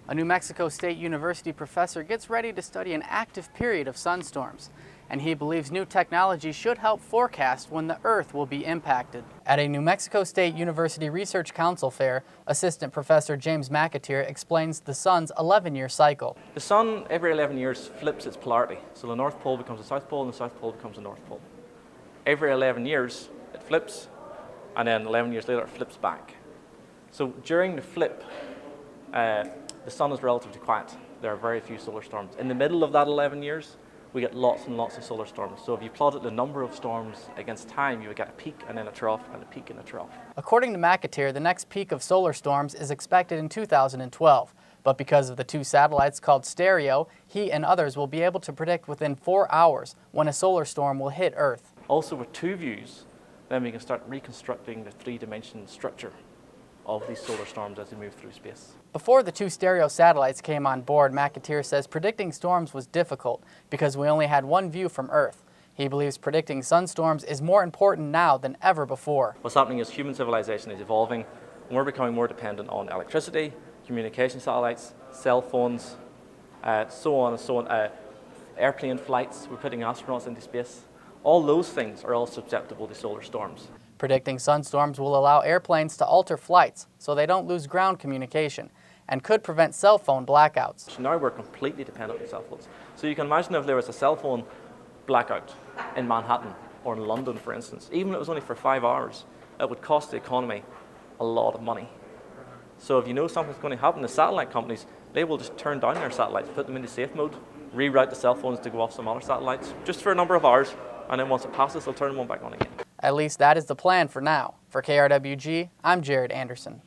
A New Mexico State University professor gets ready to study an active period of sunstorms, and he believes new technology should help forecast when the Earth will be impacted. At a New Mexico State University Research Council fair, Assistant Professor James McAteer explains the sun's 11-year cycle. The sun, every 11 years, flips its polarity. So the North Pole becomes the South Pole and the South Pole becomes the North Pole. Every 11 years, it flips, and then 11 years later, it flips back. So during the flip, the sun is relatively quiet. There are very few solar storms. In the middle of that 11 years, we get lots and lots of solar storms. So if you plotted the number of storms against time, you would get a peak and then a trough and a peak and a trough. According to McAteer, the next peak of solar storms is expected in 2012. But because of the two satellites called Stereo, he and others will be able to predict within 4 hours when a solar storm will hit Earth. Also with two views, then we can start reconstructing the three-dimensional structure of these solar storms as they move through space. Before the two Stereo satellites came on board, McAteer says predicting storms was difficult because we only had one view from Earth. He believes predicting sunstorms is more important now than ever before. What's happening is human civilization is evolving, and we're becoming more dependent on electricity, communication satellites, cell phones, so on and so on. Airplane flights, we're putting astronauts into space. All those things are all susceptible to solar storms. Predicting sunstorms will allow airplanes to alter flights so they don't lose ground communication and could prevent cell phone blackouts. Now we're completely dependent on cell phones. So you can imagine if there was a cell phone blackout in Manhattan or in London, for instance, even if it was only for 5 hours, it would cost the economy a lot of money. So if you know something's going to happen, the satellite companies, they will just turn down their satellites, put them into safe mode, reroute the cell phones to go off some other satellites, just for a number of hours, and then once it passes, they'll turn them back on again. At least that is the plan for now. For KRWG, I'm Jared Andersen.